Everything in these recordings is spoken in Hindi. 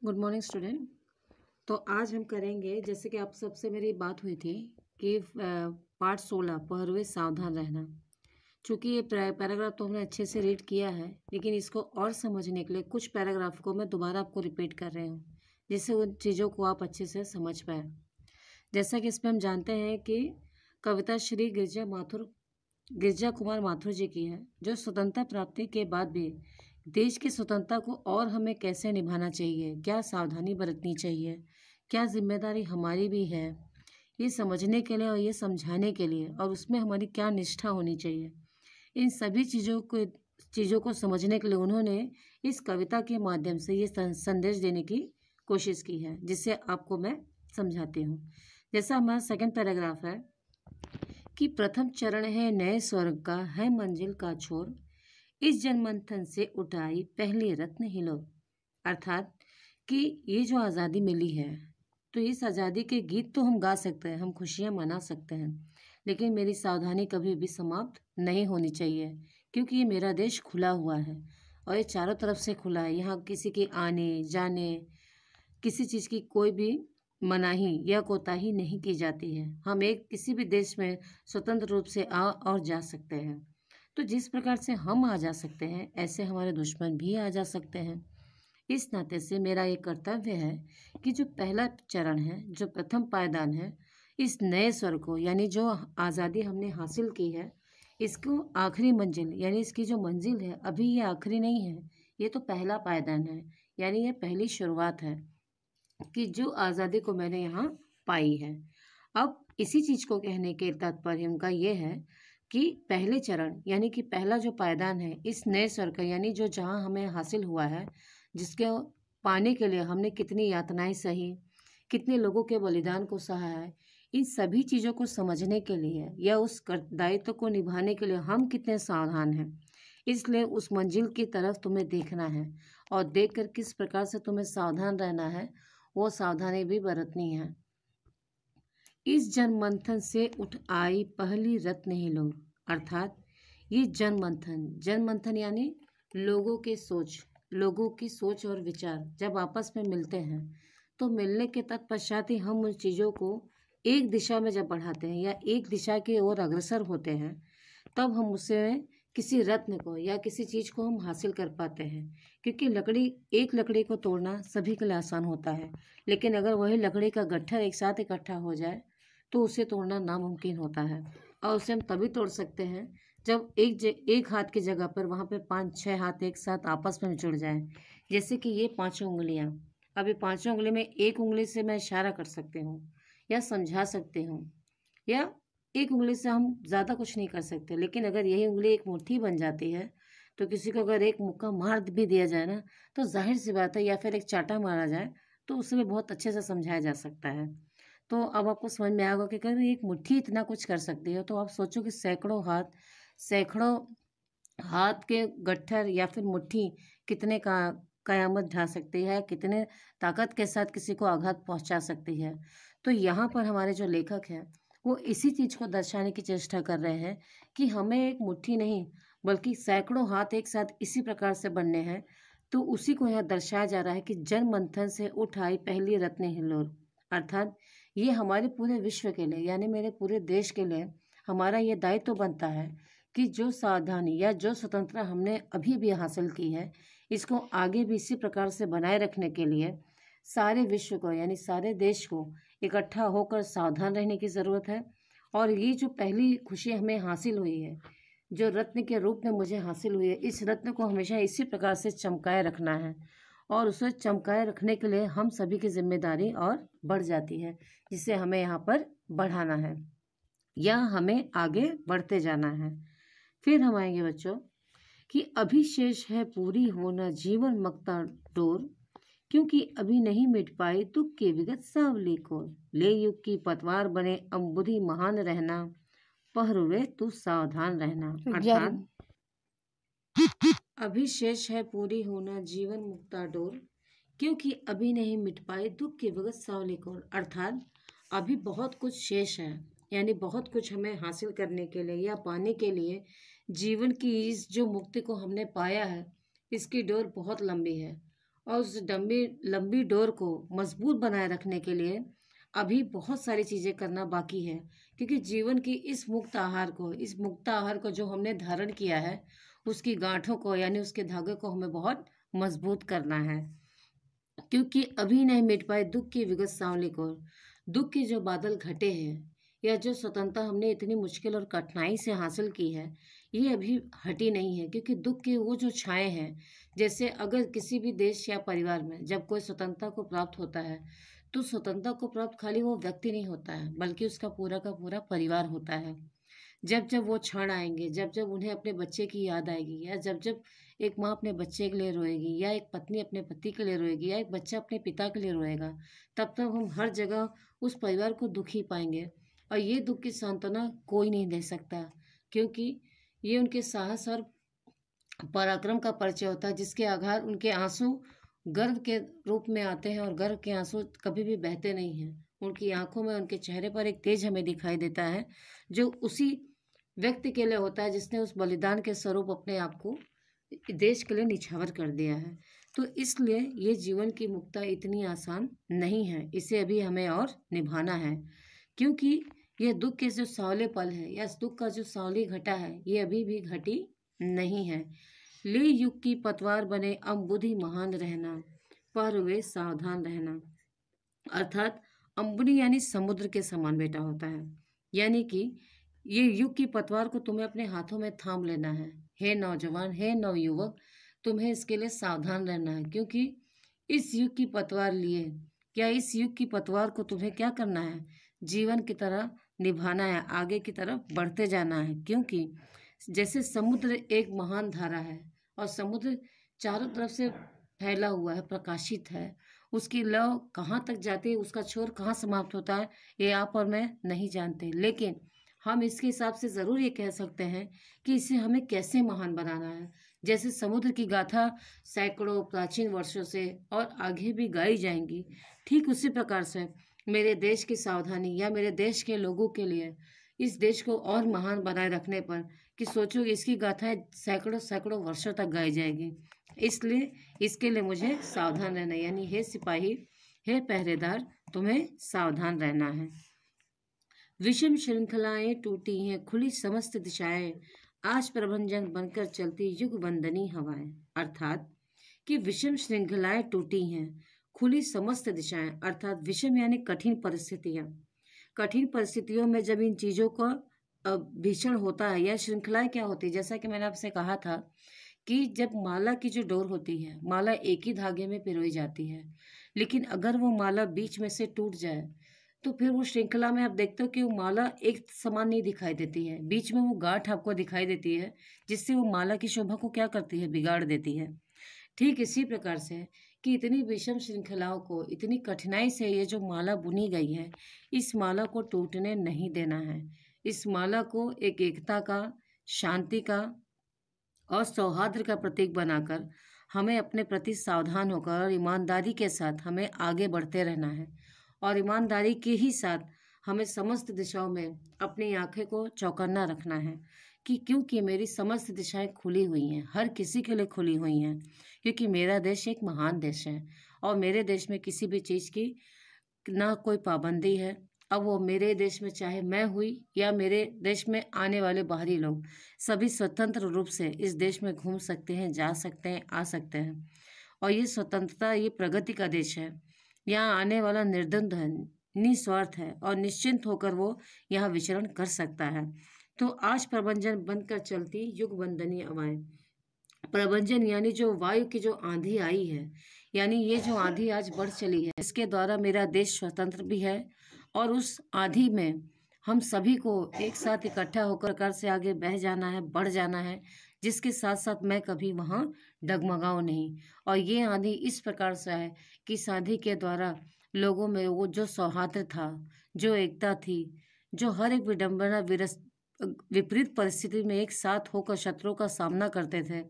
Good morning student. तो आज हम करेंगे, जैसे कि आप सबसे मेरी बात हुई थी कि पार्ट 16 पहरुए सावधान रहना। चूँकि ये पैराग्राफ तो हमने अच्छे से रीड किया है, लेकिन इसको और समझने के लिए कुछ पैराग्राफ को मैं दोबारा आपको रिपीट कर रही हूँ, जिससे उन चीज़ों को आप अच्छे से समझ पाए। जैसा कि इसमें हम जानते हैं कि कविता श्री गिरजा कुमार माथुर जी की है, जो स्वतंत्रता प्राप्ति के बाद भी देश की स्वतंत्रता को और हमें कैसे निभाना चाहिए, क्या सावधानी बरतनी चाहिए, क्या जिम्मेदारी हमारी भी है, ये समझने के लिए और ये समझाने के लिए, और उसमें हमारी क्या निष्ठा होनी चाहिए, इन सभी चीज़ों को समझने के लिए उन्होंने इस कविता के माध्यम से ये संदेश देने की कोशिश की है, जिससे आपको मैं समझाती हूँ। जैसा हमारा सेकंड पैराग्राफ है कि प्रथम चरण है नए स्वर्ग का, है मंजिल का छोर, इस जनमंथन से उठाई पहली रत्न हिलोर। अर्थात कि ये जो आज़ादी मिली है, तो इस आज़ादी के गीत तो हम गा सकते हैं, हम खुशियाँ मना सकते हैं, लेकिन मेरी सावधानी कभी भी समाप्त नहीं होनी चाहिए, क्योंकि ये मेरा देश खुला हुआ है और ये चारों तरफ से खुला है। यहाँ किसी के आने जाने, किसी चीज़ की कोई भी मनाही या कोताही नहीं की जाती है। हम एक किसी भी देश में स्वतंत्र रूप से आ और जा सकते हैं। तो जिस प्रकार से हम आ जा सकते हैं, ऐसे हमारे दुश्मन भी आ जा सकते हैं। इस नाते से मेरा ये कर्तव्य है कि जो पहला चरण है, जो प्रथम पायदान है, इस नए स्वर को, यानी जो आज़ादी हमने हासिल की है, इसको आखिरी मंजिल, यानी इसकी जो मंजिल है, अभी ये आखिरी नहीं है, ये तो पहला पायदान है, यानी ये पहली शुरुआत है कि जो आज़ादी को मैंने यहाँ पाई है। अब इसी चीज़ को कहने के तात्पर्य उनका ये है कि पहले चरण, यानी कि पहला जो पायदान है इस नए स्वर का, यानी जो जहाँ हमें हासिल हुआ है, जिसके पाने के लिए हमने कितनी यातनाएं सही, कितने लोगों के बलिदान को सहा है, इन सभी चीज़ों को समझने के लिए या उस दायित्व को निभाने के लिए हम कितने सावधान हैं, इसलिए उस मंजिल की तरफ तुम्हें देखना है और देखकर किस प्रकार से तुम्हें सावधान रहना है, वो सावधानी भी बरतनी है। इस जनमंथन से उठ आई पहली रत्न हिलोर। अर्थात ये जनमंथन यानी लोगों की सोच और विचार जब आपस में मिलते हैं, तो मिलने के तत्पश्चात ही हम उन चीज़ों को एक दिशा में जब बढ़ाते हैं या एक दिशा की ओर अग्रसर होते हैं, तब हम उससे किसी रत्न को या किसी चीज़ को हम हासिल कर पाते हैं। क्योंकि एक लकड़ी को तोड़ना सभी के लिए आसान होता है, लेकिन अगर वही लकड़ी का गट्ठर एक साथ इकट्ठा हो जाए तो उसे तोड़ना नामुमकिन होता है। और उसे हम तभी तोड़ सकते हैं जब एक हाथ की जगह पर वहाँ पे 5-6 हाथ एक साथ आपस में जुड़ जाएं। जैसे कि ये 5 उंगलियाँ, अब ये 5 उंगली में एक उंगली से मैं इशारा कर सकती हूँ या समझा सकती हूँ, या एक उंगली से हम ज़्यादा कुछ नहीं कर सकते, लेकिन अगर यही उंगली एक मुट्ठी बन जाती है, तो किसी को अगर एक मुक्का मार भी दिया जाए ना, तो जाहिर सी बात है, या फिर एक चाटा मारा जाए, तो उसे भी बहुत अच्छे से समझाया जा सकता है। तो अब आपको समझ में आएगा कि अगर एक मुट्ठी इतना कुछ कर सकती है, तो आप सोचो कि सैकड़ों हाथ के गट्ठर या फिर मुट्ठी कितने का कयामत ढा सकती है, कितने ताकत के साथ किसी को आघात पहुंचा सकती है। तो यहाँ पर हमारे जो लेखक हैं, वो इसी चीज़ को दर्शाने की चेष्टा कर रहे हैं कि हमें एक मुट्ठी नहीं, बल्कि सैकड़ों हाथ एक साथ इसी प्रकार से बनने हैं। तो उसी को यहाँ दर्शाया जा रहा है कि जन मंथन से उठ आई पहली रत्न हिलोर। अर्थात ये हमारे पूरे विश्व के लिए, यानी मेरे पूरे देश के लिए हमारा ये दायित्व तो बनता है कि जो सावधानी या जो स्वतंत्रता हमने अभी भी हासिल की है, इसको आगे भी इसी प्रकार से बनाए रखने के लिए सारे विश्व को, यानी सारे देश को इकट्ठा होकर सावधान रहने की ज़रूरत है। और ये जो पहली खुशी हमें हासिल हुई है, जो रत्न के रूप में मुझे हासिल हुई है, इस रत्न को हमेशा इसी प्रकार से चमकाए रखना है, और उसे चमकाए रखने के लिए हम सभी की जिम्मेदारी और बढ़ जाती है, जिसे हमें यहाँ पर बढ़ाना है या हमें आगे बढ़ते जाना है। फिर हम आएंगे बच्चों कि अभी शेष है पूरी होना जीवन मकता डोर, क्योंकि अभी नहीं मिट पाई दुख के विगत सावली को, ले युग की पतवार बने अम्बुधि महान रहना, पहरुए तू सावधान रहना। अर्थात अभी शेष है पूरी होना जीवन मुक्ता डोर, क्योंकि अभी नहीं मिट पाए दुख के विगत सावली को। अर्थात अभी बहुत कुछ शेष है, यानी बहुत कुछ हमें हासिल करने के लिए या पाने के लिए जीवन की इस जो मुक्ति को हमने पाया है, इसकी डोर बहुत लंबी है और उस लंबी लंबी डोर को मजबूत बनाए रखने के लिए अभी बहुत सारी चीज़ें करना बाकी है, क्योंकि जीवन की इस मुक्त आहार को जो हमने धारण किया है, उसकी गांठों को यानी उसके धागे को हमें बहुत मजबूत करना है, क्योंकि अभी नहीं मिट पाए दुख की विगत सांवली को। दुख के जो बादल घटे हैं या जो स्वतंत्रता हमने इतनी मुश्किल और कठिनाई से हासिल की है, ये अभी हटी नहीं है, क्योंकि दुख के वो जो छाए हैं, जैसे अगर किसी भी देश या परिवार में जब कोई स्वतंत्रता को प्राप्त होता है, तो स्वतंत्रता को प्राप्त खाली वो व्यक्ति नहीं होता है, बल्कि उसका पूरा का पूरा परिवार होता है। जब जब वो क्षण आएंगे, जब जब उन्हें अपने बच्चे की याद आएगी, या जब जब एक माँ अपने बच्चे के लिए रोएगी, या एक पत्नी अपने पति के लिए रोएगी, या एक बच्चा अपने पिता के लिए रोएगा, तब तब हम हर जगह उस परिवार को दुखी पाएंगे। और ये दुख की सांत्वना कोई नहीं दे सकता, क्योंकि ये उनके साहस और पराक्रम का परिचय होता है, जिसके आधार उनके आंसू गर्व के रूप में आते हैं, और गर्व के आंसू कभी भी बहते नहीं हैं। उनकी आंखों में, उनके चेहरे पर एक तेज हमें दिखाई देता है, जो उसी व्यक्ति के लिए होता है जिसने उस बलिदान के स्वरूप अपने आप को देश के लिए निछावर कर दिया है। तो इसलिए ये जीवन की मुक्ता इतनी आसान नहीं है, इसे अभी हमें और निभाना है, क्योंकि ये दुख के जो सांवले पल है, या इस दुख का जो सांवली घटा है, ये अभी भी घटी नहीं है। ले युग की पतवार बने अब बुद्धि महान रहना, पर वे सावधान रहना। अर्थात अंबुनी यानी समुद्र के समान बेटा होता है, यानी कि ये युग की पतवार को तुम्हें अपने हाथों में थाम लेना है। हे नौजवान, हे नवयुवक, तुम्हें इसके लिए सावधान रहना है, क्योंकि इस युग की पतवार लिए, क्या इस युग की पतवार को तुम्हें क्या करना है, जीवन की तरह निभाना है, आगे की तरफ बढ़ते जाना है। क्योंकि जैसे समुद्र एक महान धारा है, और समुद्र चारों तरफ से फैला हुआ है, प्रकाशित है, उसकी लौ कहाँ तक जाती है, उसका छोर कहाँ समाप्त होता है, ये आप और मैं नहीं जानते, लेकिन हम इसके हिसाब से ज़रूर ये कह सकते हैं कि इसे हमें कैसे महान बनाना है। जैसे समुद्र की गाथा सैकड़ों प्राचीन वर्षों से और आगे भी गाई जाएंगी, ठीक उसी प्रकार से मेरे देश की सावधानी या मेरे देश के लोगों के लिए इस देश को और महान बनाए रखने पर, कि सोचो इसकी गाथाएं सैकड़ों सैकड़ों वर्षों तक गाई जाएगी। इसलिए इसके लिए मुझे सावधान रहना, यानी हे सिपाही, हे पहरेदार, तुम्हें सावधान रहना है। विषम श्रृंखलाएं टूटी हैं, खुली समस्त दिशाएं, आज प्रभंजन बनकर चलती युग वंदनी हवाएं। अर्थात कि विषम श्रृंखलाएं टूटी हैं, खुली समस्त दिशाएं, अर्थात विषम यानी कठिन परिस्थितियां। कठिन परिस्थितियों में जब इन चीज़ों का भीषण होता है, या श्रृंखलाएं क्या होती है, जैसा कि मैंने आपसे कहा था कि जब माला की जो डोर होती है, माला एक ही धागे में पिरोई जाती है, लेकिन अगर वो माला बीच में से टूट जाए, तो फिर वो श्रृंखला में आप देखते हो कि वो माला एक समान नहीं दिखाई देती है, बीच में वो गांठ आपको दिखाई देती है, जिससे वो माला की शोभा को क्या करती है, बिगाड़ देती है। ठीक इसी प्रकार से कि इतनी विषम श्रृंखलाओं को, इतनी कठिनाई से ये जो माला बुनी गई है, इस माला को टूटने नहीं देना है। इस माला को एक एकता का, शांति का और सौहार्द का प्रतीक बनाकर हमें अपने प्रति सावधान होकर और ईमानदारी के साथ हमें आगे बढ़ते रहना है। और ईमानदारी के ही साथ हमें समस्त दिशाओं में अपनी आंखें को चौकन्ना रखना है, कि क्योंकि मेरी समस्त दिशाएं खुली हुई हैं, हर किसी के लिए खुली हुई हैं, क्योंकि मेरा देश एक महान देश है, और मेरे देश में किसी भी चीज़ की ना कोई पाबंदी है। अब वो मेरे देश में चाहे मैं हुई या मेरे देश में आने वाले बाहरी लोग, सभी स्वतंत्र रूप से इस देश में घूम सकते हैं, जा सकते हैं, आ सकते हैं। और ये स्वतंत्रता, ये प्रगति का देश है। यहाँ आने वाला निर्द्वंद है, निस्वार्थ है, और निश्चिंत होकर वो यहाँ विचरण कर सकता है। तो आज प्रभंजन बनकर चलती युग वंदनी हवाएं। प्रभंजन यानी जो वायु की जो आंधी आई है, यानी ये जो आंधी आज बढ़ चली है, इसके द्वारा मेरा देश स्वतंत्र भी है, और उस आंधी में हम सभी को एक साथ इकट्ठा होकर कर से आगे बह जाना है, बढ़ जाना है, जिसके साथ साथ मैं कभी वहाँ डगमगाऊँ नहीं। और ये आंधी इस प्रकार से है कि इस आंधी के द्वारा लोगों में वो जो सौहार्द था, जो एकता थी, जो हर एक विपरीत परिस्थिति में एक साथ होकर शत्रुओं का सामना करते थे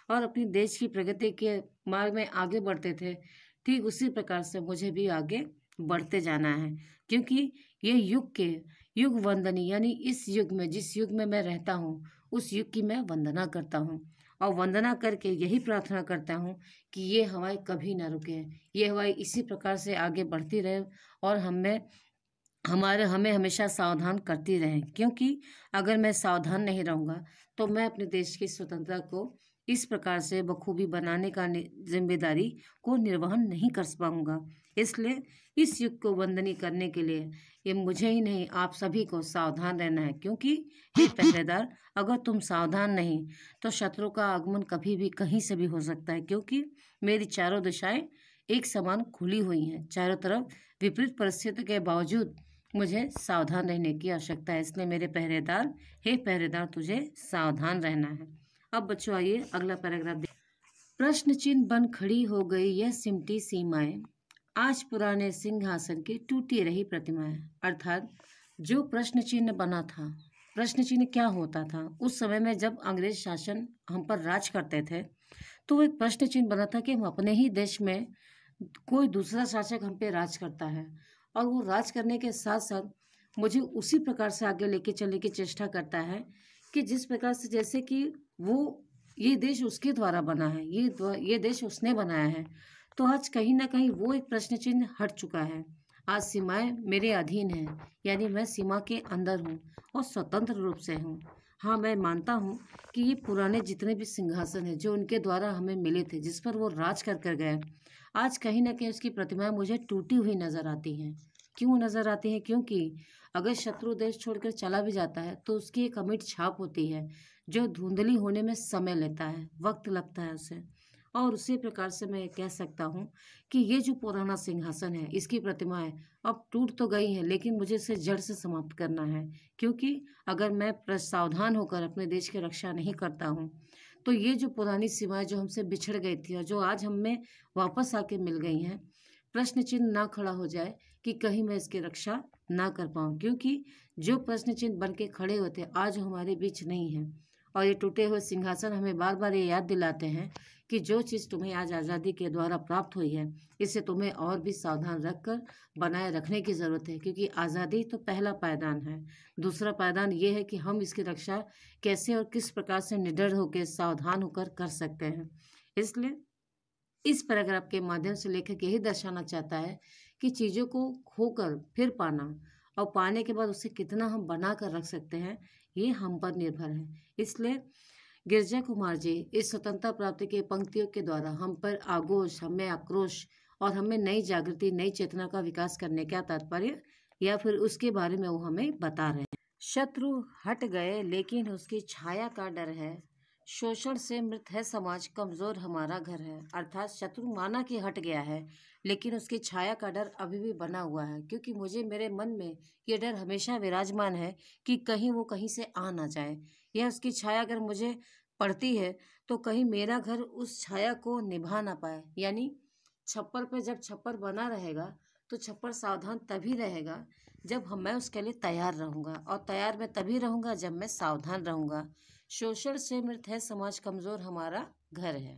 और अपनी देश की प्रगति के मार्ग में आगे बढ़ते थे, ठीक उसी प्रकार से मुझे भी आगे बढ़ते जाना है। क्योंकि ये युग वंदनी, यानी इस युग में, जिस युग में मैं रहता हूँ, उस युग की मैं वंदना करता हूँ। और वंदना करके यही प्रार्थना करता हूँ कि ये हवाएं कभी ना रुके, ये हवाएं इसी प्रकार से आगे बढ़ती रहे और हमें हमेशा सावधान करती रहें, क्योंकि अगर मैं सावधान नहीं रहूँगा तो मैं अपने देश की स्वतंत्रता को इस प्रकार से बखूबी बनाने का जिम्मेदारी को निर्वहन नहीं कर पाऊंगा। इसलिए इस युग को वंदनीय करने के लिए ये मुझे ही नहीं, आप सभी को सावधान रहना है, क्योंकि हे पहरेदार, अगर तुम सावधान नहीं तो शत्रु का आगमन कभी भी कहीं से भी हो सकता है, क्योंकि मेरी चारों दिशाएं एक समान खुली हुई हैं। चारों तरफ विपरीत परिस्थितियों के बावजूद मुझे सावधान रहने की आवश्यकता है। इसलिए मेरे पहरेदार, हे पहरेदार, तुझे सावधान रहना है। अब बच्चों आइए अगला पैराग्राफ देखिए। प्रश्न चिन्ह बन खड़ी हो गई यह सिमटी सीमाएं, आज पुराने सिंहासन की टूटी रही प्रतिमाएं। अर्थात जो प्रश्न चिन्ह बना था, प्रश्न चिन्ह क्या होता था उस समय में जब अंग्रेज शासन हम पर राज करते थे, तो वो एक प्रश्न चिन्ह बना था कि हम अपने ही देश में कोई दूसरा शासक हम पे राज करता है, और वो राज करने के साथ साथ मुझे उसी प्रकार से आगे लेके चलने की चेष्टा करता है कि जिस प्रकार से, जैसे कि वो ये देश उसके द्वारा बना है, ये देश उसने बनाया है। तो आज कहीं ना कहीं वो एक प्रश्न चिन्ह हट चुका है। आज सीमाएं मेरे अधीन हैं, यानी मैं सीमा के अंदर हूँ और स्वतंत्र रूप से हूँ। हाँ, मैं मानता हूँ कि ये पुराने जितने भी सिंहासन हैं जो उनके द्वारा हमें मिले थे, जिस पर वो राज कर गए, आज कहीं ना कहीं उसकी प्रतिमाएं मुझे टूटी हुई नजर आती हैं। क्यों नजर आती हैं? क्योंकि अगर शत्रु देश छोड़कर चला भी जाता है तो उसकी एक अमिट छाप होती है जो धुंधली होने में समय लेता है, वक्त लगता है उसे। और उसी प्रकार से मैं कह सकता हूँ कि ये जो पुराना सिंहासन है, इसकी प्रतिमाएं अब टूट तो गई हैं, लेकिन मुझे इसे जड़ से समाप्त करना है। क्योंकि अगर मैं सावधान होकर अपने देश की रक्षा नहीं करता हूँ तो ये जो पुरानी सीमाएं जो हमसे बिछड़ गई थी और जो आज हमें वापस आके मिल गई हैं, प्रश्न चिन्ह ना खड़ा हो जाए कि कहीं मैं इसकी रक्षा ना कर पाऊँ। क्योंकि जो प्रश्न चिन्ह बन के खड़े होते आज हमारे बीच नहीं है, और ये टूटे हुए सिंहासन हमें बार बार ये याद दिलाते हैं कि जो चीज़ तुम्हें आज आज़ादी के द्वारा प्राप्त हुई है, इसे तुम्हें और भी सावधान रखकर बनाए रखने की ज़रूरत है। क्योंकि आज़ादी तो पहला पायदान है, दूसरा पायदान ये है कि हम इसकी रक्षा कैसे और किस प्रकार से निडर होकर सावधान होकर कर सकते हैं। इसलिए इस पैराग्राफ के माध्यम से लेखक यही दर्शाना चाहता है कि चीज़ों को खोकर फिर पाना और पाने के बाद उसे कितना हम बना कर रख सकते हैं, ये हम पर निर्भर है। इसलिए गिरजा कुमार जी इस स्वतंत्रता प्राप्ति के पंक्तियों के द्वारा हम पर आगोश, हमें आक्रोश और हमें नई जागृति, नई चेतना का विकास करने का तात्पर्य या फिर उसके बारे में वो हमें बता रहे हैं। शत्रु हट गए लेकिन उसकी छाया का डर है, शोषण से मृत है समाज, कमजोर हमारा घर है। अर्थात शत्रु माना कि हट गया है, लेकिन उसकी छाया का डर अभी भी बना हुआ है। क्योंकि मुझे, मेरे मन में ये डर हमेशा विराजमान है कि कहीं वो कहीं से आ ना जाए, या उसकी छाया अगर मुझे पड़ती है तो कहीं मेरा घर उस छाया को निभा ना पाए। यानी छप्पर पे जब छप्पर बना रहेगा तो छप्पर सावधान तभी रहेगा जब मैं उसके लिए तैयार रहूँगा, और तैयार मैं तभी रहूँगा जब मैं सावधान रहूँगा। शोषण से मृत है समाज, कमजोर हमारा घर है।